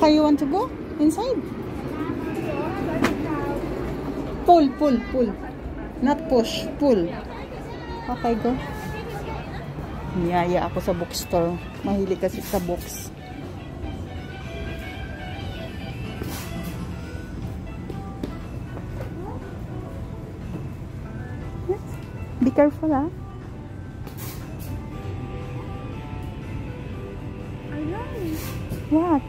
you want to go inside? Pull, pull, pull. Not push, pull. Okay, go. Niyaya ako sa bookstore. Mahilig kasi sa books. Be careful, ah. What?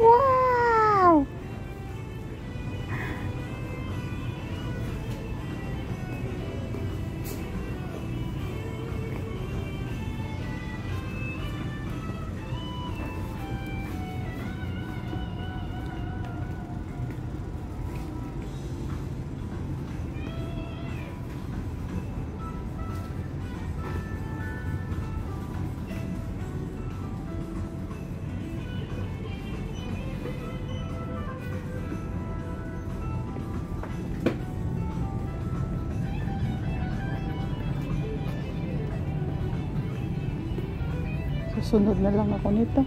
Wow! Susunod na lang ako nito.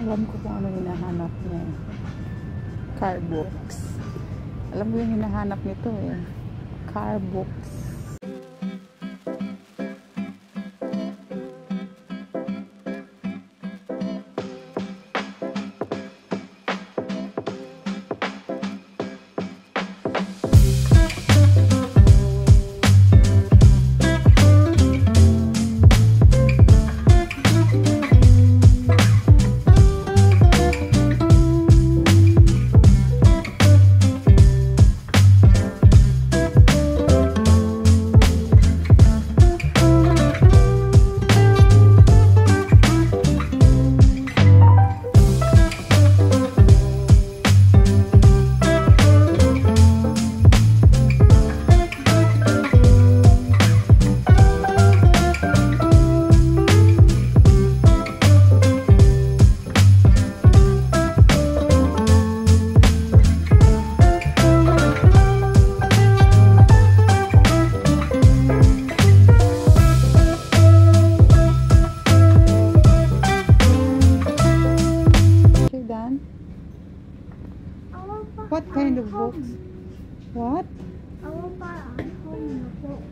Alam ko kung ano hinahanap niya. Car books. Alam mo yung hinahanap nito eh. Car books. What kind of books? What? I want to buy a home book.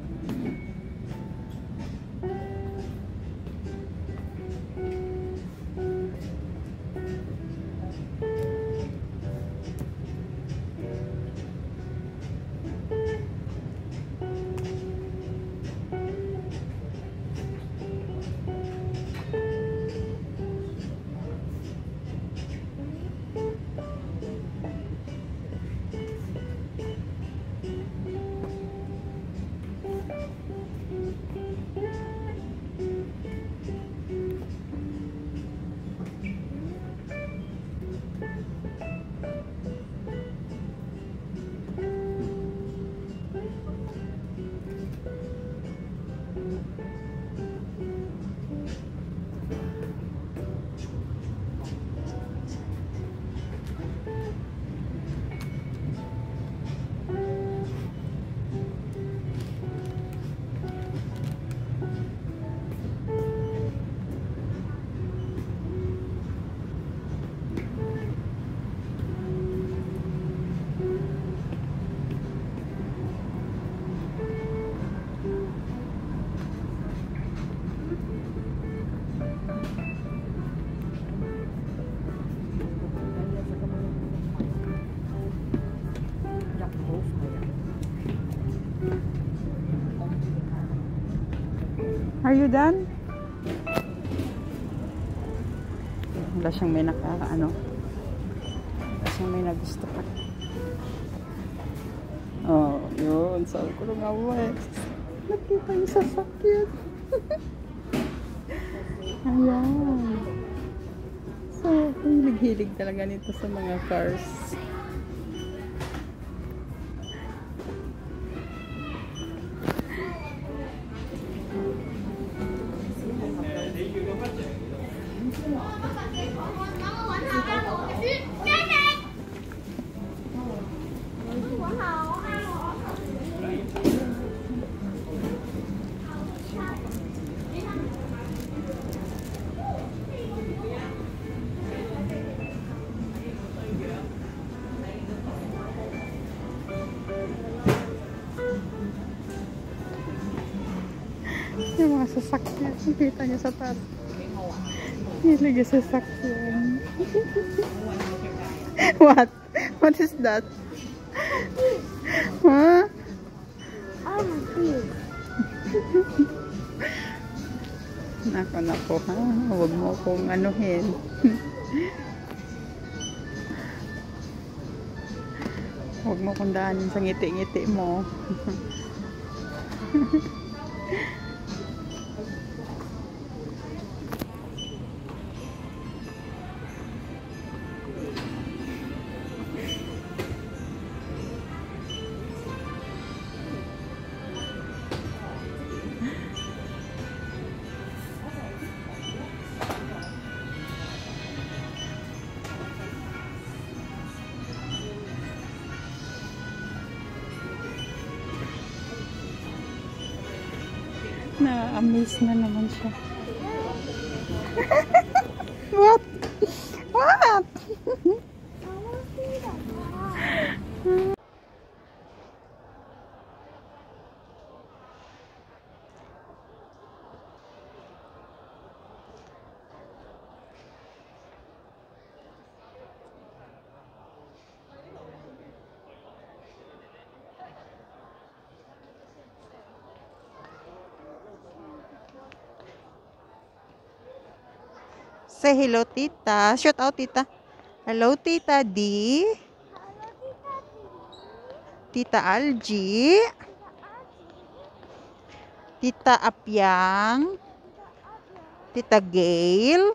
Are you done? Wala siyang may naka-ano. Wala siyang may nagusto pa. Oh, yun. Sabi ko lang nga eh. Nakita yung sasakyan. Ayan. So, hilig-hilig talaga nito sa mga cars. Yung mga sasakyan. Kita niyo sa taas. Hilig yung sasakyan. What? What is that? Huh? Nako ha. Huwag mo kong anuhin. Huwag mo kong daanin sa ngiti-ngiti mo. Na-amaze na naman siya. What? What? Say hello, tita. Shout out, tita. Hello, tita D. Tita Algie. Tita Apyang. Tita Gail.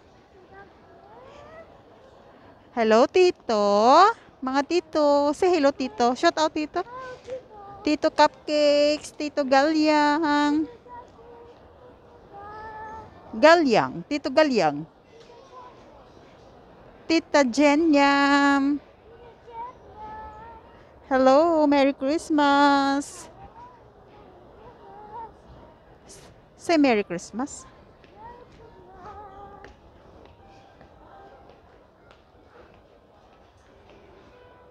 Hello, tito. Mga tito. Say hello, tito. Shout out, tito. Tito Cupcakes. Tito Galyang. Galyang. Tito Galyang. Tita Jenyam. Hello, Merry Christmas. Say Merry Christmas.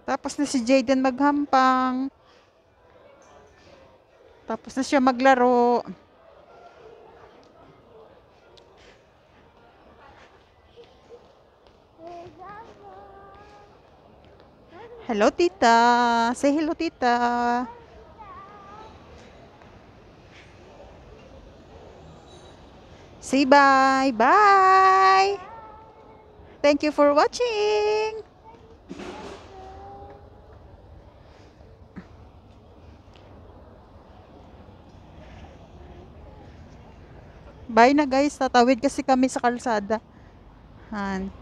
Tapos na si Jayden maghampang. Tapos na siya maglaro. Hello, tita. Say hello, tita. Say bye. Bye. Thank you for watching. Bye na guys. Tatawid kasi kami sa kalsada. Han.